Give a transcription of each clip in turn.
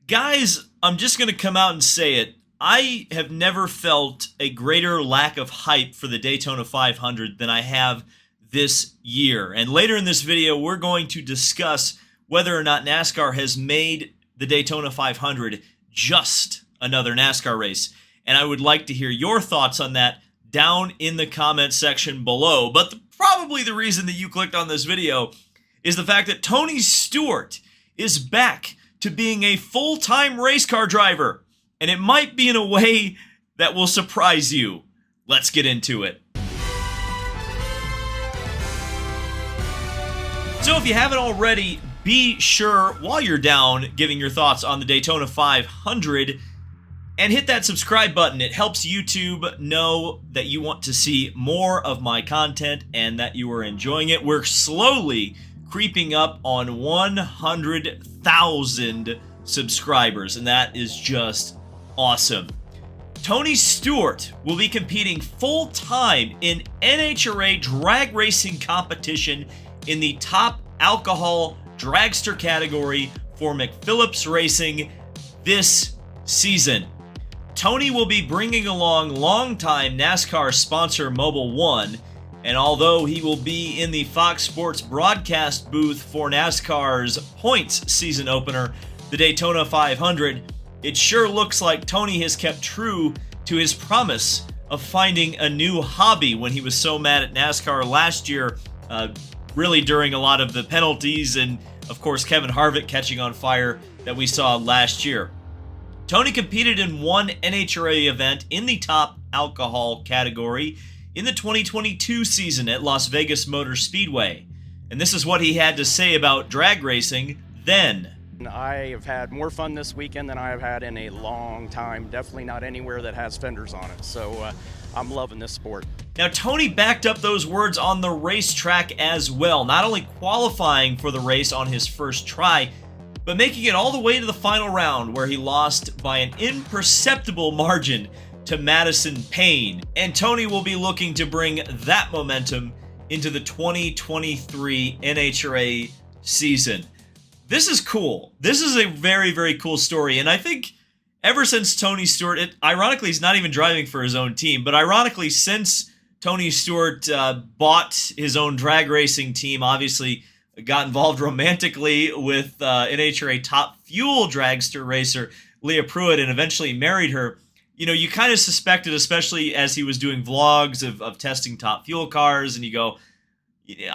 Guys, I'm just going to come out and say it. I have never felt a greater lack of hype for the Daytona 500 than I have this year. And later in this video, we're going to discuss whether or not NASCAR has made the Daytona 500 just another NASCAR race. And I would like to hear your thoughts on that down in the comment section below. But probably the reason that you clicked on this video is the fact that Tony Stewart is back to being a full-time race car driver. And it might be in a way that will surprise you. Let's get into it. So if you haven't already, be sure, while you're down, giving your thoughts on the Daytona 500, and hit that subscribe button. It helps YouTube know that you want to see more of my content and that you are enjoying it. We're slowly creeping up on 100,000 subscribers, and that is just awesome. Tony Stewart will be competing full-time in NHRA drag racing competition in the top alcohol dragster category for McPhillips Racing this season. Tony will be bringing along longtime NASCAR sponsor Mobil 1, and although he will be in the Fox Sports broadcast booth for NASCAR's points season opener, the Daytona 500, it sure looks like Tony has kept true to his promise of finding a new hobby when he was so mad at NASCAR last year, really during a lot of the penalties and, of course, Kevin Harvick catching on fire that we saw last year. Tony competed in one NHRA event in the top alcohol category in the 2022 season at Las Vegas Motor Speedway. And this is what he had to say about drag racing then. I have had more fun this weekend than I have had in a long time. Definitely not anywhere that has fenders on it. So I'm loving this sport. Now, Tony backed up those words on the racetrack as well, not only qualifying for the race on his first try, but making it all the way to the final round where he lost by an imperceptible margin to Madison Payne. And Tony will be looking to bring that momentum into the 2023 NHRA season. This is cool. This is a very, very cool story. And I think ever since Tony Stewart, ironically, he's not even driving for his own team, but ironically, since Tony Stewart bought his own drag racing team, obviously got involved romantically with NHRA Top Fuel dragster racer Leah Pruitt and eventually married her. You know, you kind of suspected, especially as he was doing vlogs of testing Top Fuel cars, and you go,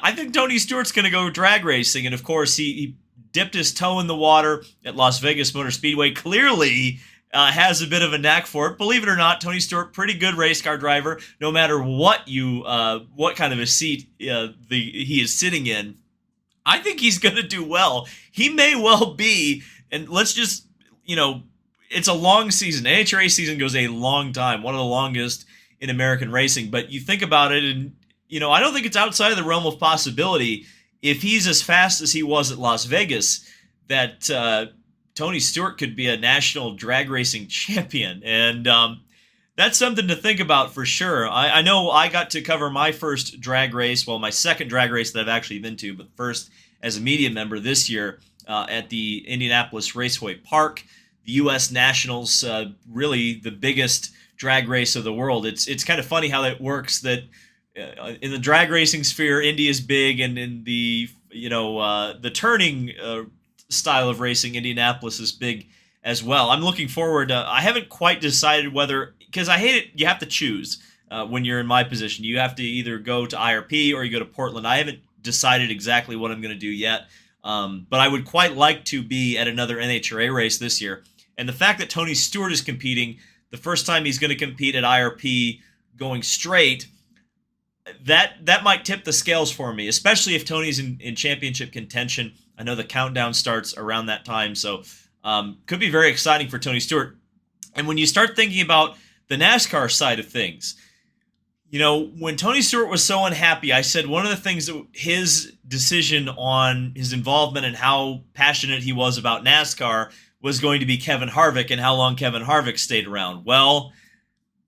I think Tony Stewart's going to go drag racing. And of course, he dipped his toe in the water at Las Vegas Motor Speedway. Clearly has a bit of a knack for it. Believe it or not, Tony Stewart, pretty good race car driver, no matter what kind of a seat he is sitting in. I think he's going to do well. He may well be, and let's just, it's a long season. NHRA season goes a long time, one of the longest in American racing. But you think about it, and, I don't think it's outside of the realm of possibility, if he's as fast as he was at Las Vegas, that Tony Stewart could be a national drag racing champion. And that's something to think about for sure. I know I got to cover my first drag race, well, my second drag race that I've actually been to, but first as a media member this year at the Indianapolis Raceway Park, the U.S. Nationals, really the biggest drag race of the world. It's kind of funny how that works, that in the drag racing sphere, Indy is big, and in the the turning style of racing, Indianapolis is big as well. I'm looking forward. I haven't quite decided whether, because I hate it. You have to choose when you're in my position. You have to either go to IRP or you go to Portland. I haven't decided exactly what I'm going to do yet, but I would quite like to be at another NHRA race this year. And the fact that Tony Stewart is competing, the first time he's going to compete at IRP going straight, that might tip the scales for me, especially if Tony's in championship contention. I know the countdown starts around that time, so could be very exciting for Tony Stewart. And when you start thinking about the NASCAR side of things, when Tony Stewart was so unhappy, I said one of the things that his decision on his involvement and how passionate he was about NASCAR was going to be Kevin Harvick and how long Kevin Harvick stayed around. Well,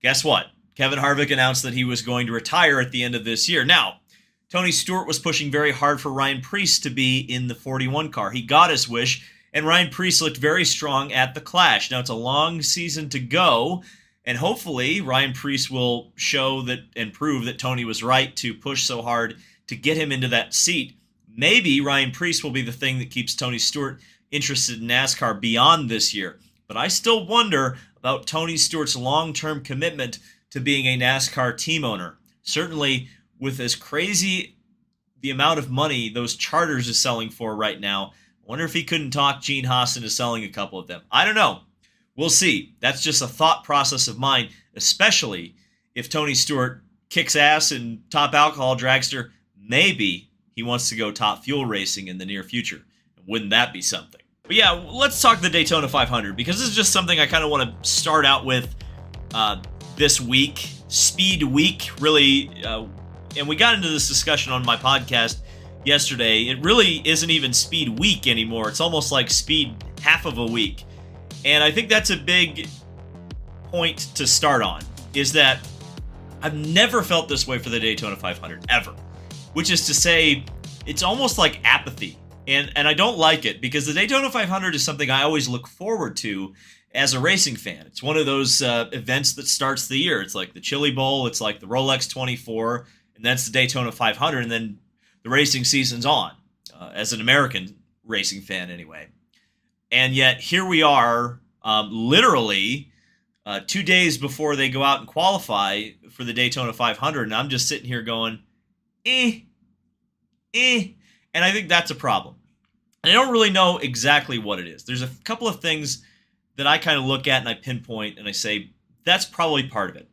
guess what? Kevin Harvick announced that he was going to retire at the end of this year. Now, Tony Stewart was pushing very hard for Ryan Preece to be in the 41 car. He got his wish, And Ryan Preece looked very strong at the Clash. Now, it's a long season to go, and hopefully Ryan Preece will show that and prove that Tony was right to push so hard to get him into that seat. Maybe Ryan Preece will be the thing that keeps Tony Stewart interested in NASCAR beyond this year. But I still wonder about Tony Stewart's long-term commitment to being a NASCAR team owner. Certainly, with as crazy the amount of money those charters is selling for right now, I wonder if he couldn't talk Gene Haas into selling a couple of them. I don't know. We'll see. That's just a thought process of mine, especially if Tony Stewart kicks ass in top alcohol dragster. Maybe he wants to go top fuel racing in the near future. Wouldn't that be something? But yeah, let's talk the Daytona 500, because this is just something I kind of want to start out with this week. Speed week, really. And we got into this discussion on my podcast yesterday. It really isn't even speed week anymore. It's almost like speed half of a week. And I think that's a big point to start on, is that I've never felt this way for the Daytona 500, ever. Which is to say, it's almost like apathy. And I don't like it, because the Daytona 500 is something I always look forward to as a racing fan. It's one of those events that starts the year. It's like the Chili Bowl, it's like the Rolex 24, and that's the Daytona 500, and then the racing season's on, as an American racing fan anyway. And yet, here we are, literally 2 days before they go out and qualify for the Daytona 500, and I'm just sitting here going, and I think that's a problem. And I don't really know exactly what it is. There's a couple of things that I kind of look at and I pinpoint and I say, that's probably part of it.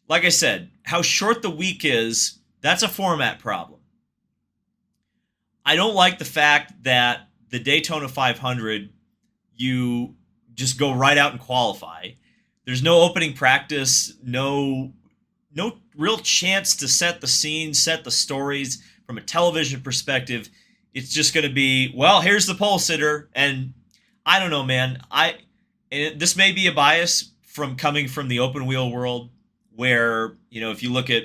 Like I said, how short the week is, that's a format problem. I don't like the fact that the Daytona 500, you just go right out and qualify. There's no opening practice, no real chance to set the scene, set the stories from a television perspective. It's just going to be, well, here's the pole sitter, and I don't know, man. This may be a bias from coming from the open wheel world, where, you know, if you look at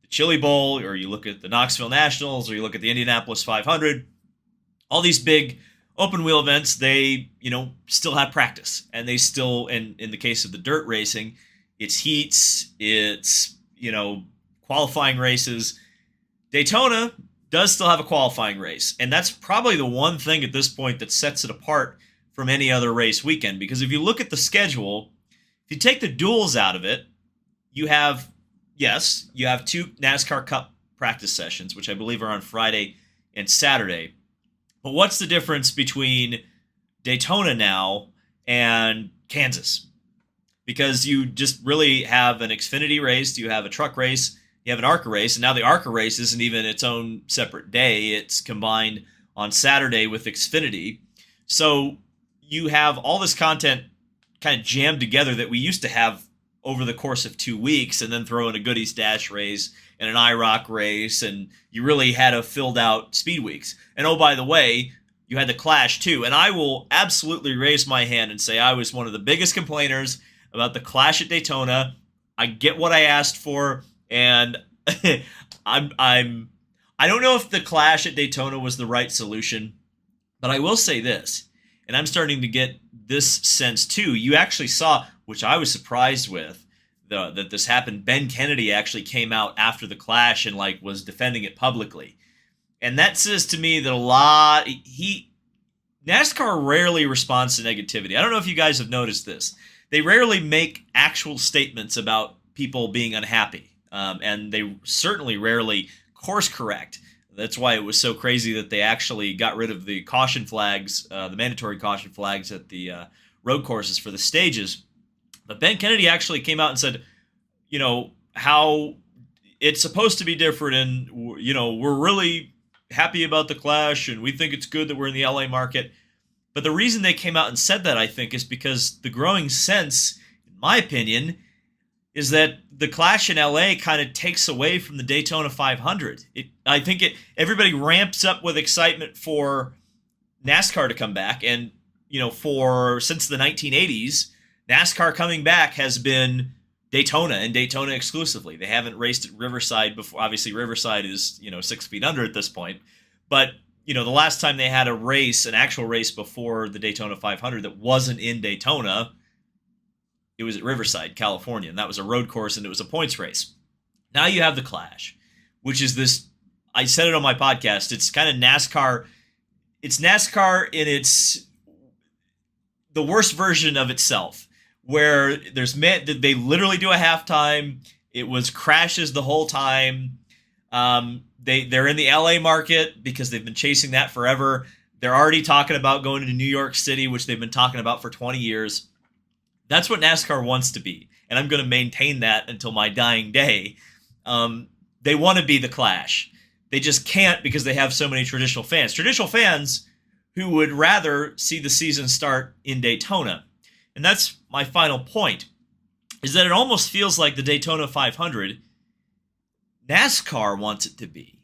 the Chili Bowl, or you look at the Knoxville Nationals, or you look at the Indianapolis 500, all these big open wheel events, they, you know, still have practice, and they still, and in the case of the dirt racing, it's heats, it's, you know, qualifying races. Daytona does still have a qualifying race, and that's probably the one thing at this point that sets it apart from any other race weekend, because if you look at the schedule, if you take the duels out of it, you have, yes, you have 2 NASCAR Cup practice sessions, which I believe are on Friday and Saturday. But what's the difference between Daytona now and Kansas? Because you just really have an Xfinity race, you have a truck race, you have an ARCA race, and now the ARCA race isn't even its own separate day. It's combined on Saturday with Xfinity. So you have all this content kind of jammed together that we used to have over the course of 2 weeks, and then throw in a Goodies Dash race and an IROC race, and you really had a filled out speed weeks. And oh, by the way, you had the Clash too. And I will absolutely raise my hand and say I was one of the biggest complainers about the Clash at Daytona. I get what I asked for, and I don't know if the Clash at Daytona was the right solution, but I will say this, and I'm starting to get this sense too. You actually saw, which I was surprised with, that this happened. Ben Kennedy actually came out after the Clash and was defending it publicly, and that says to me that NASCAR rarely responds to negativity. I don't know if you guys have noticed this. They rarely make actual statements about people being unhappy, and they certainly rarely course correct. That's why it was so crazy that they actually got rid of the caution flags, the mandatory caution flags at the road courses for the stages. But Ben Kennedy actually came out and said, you know, how it's supposed to be different, and, you know, we're really happy about the Clash, and we think it's good that we're in the LA market. But the reason they came out and said that, I think, is because the growing sense, in my opinion, is that the Clash in LA kind of takes away from the Daytona 500. I think everybody ramps up with excitement for NASCAR to come back, and, you know, since the 1980s, NASCAR coming back has been Daytona, and Daytona exclusively. They haven't raced at Riverside before. Obviously, Riverside is, you know, 6 feet under at this point, but the last time they had a race, an actual race before the Daytona 500 that wasn't in Daytona, it was at Riverside, California, and that was a road course and it was a points race. Now you have the Clash, which is this, I said it on my podcast, it's kind of NASCAR. It's NASCAR in the worst version of itself, where they literally do a halftime. It was crashes the whole time. They're in the LA market because they've been chasing that forever. They're already talking about going to New York City, which they've been talking about for 20 years. That's what NASCAR wants to be, and I'm going to maintain that until my dying day. They want to be the Clash. They just can't because they have so many traditional fans. Traditional fans who would rather see the season start in Daytona. And that's my final point, is that it almost feels like the Daytona 500, NASCAR wants it to be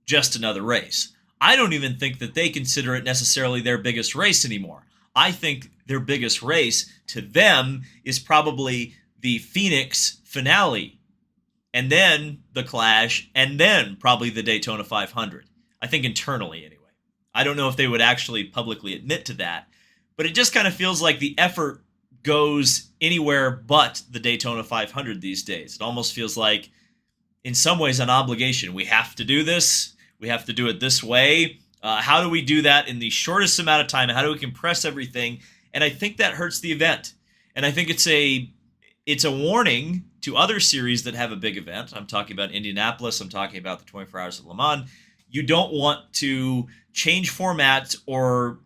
just another race. I don't even think that they consider it necessarily their biggest race anymore. I think their biggest race to them is probably the Phoenix finale, and then the Clash, and then probably the Daytona 500. I think internally, anyway. I don't know if they would actually publicly admit to that, but it just kind of feels like the effort goes anywhere but the Daytona 500 these days. It almost feels like, in some ways, an obligation. We have to do this. We have to do it this way. How do we do that in the shortest amount of time? How do we compress everything? And I think that hurts the event. And I think it's a warning to other series that have a big event. I'm talking about Indianapolis. I'm talking about the 24 Hours of Le Mans. You don't want to change formats or,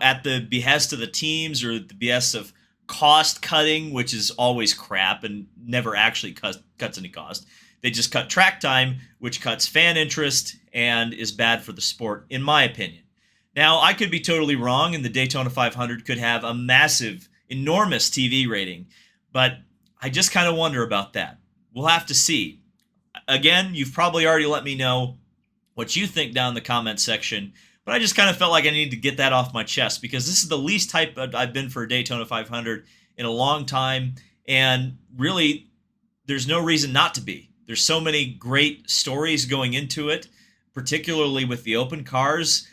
at the behest of the teams or the behest of cost cutting, which is always crap and never actually cuts any cost. They just cut track time, which cuts fan interest and is bad for the sport, in my opinion. Now, I could be totally wrong, and the Daytona 500 could have a massive, enormous TV rating, but I just kind of wonder about that. We'll have to see. Again, you've probably already let me know what you think down in the comment section, but I just kind of felt like I needed to get that off my chest because this is the least hype I've been for a Daytona 500 in a long time, and really, there's no reason not to be. There's so many great stories going into it, particularly with the open cars,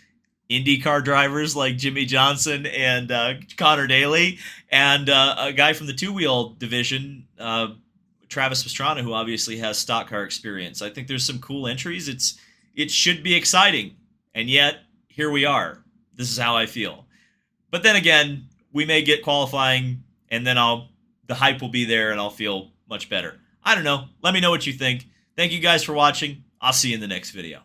IndyCar drivers like Jimmy Johnson and Connor Daly, and a guy from the two-wheel division, Travis Pastrana, who obviously has stock car experience. I think there's some cool entries. It should be exciting, and yet here we are. This is how I feel. But then again, we may get qualifying, and then the hype will be there, and I'll feel much better. I don't know. Let me know what you think. Thank you guys for watching. I'll see you in the next video.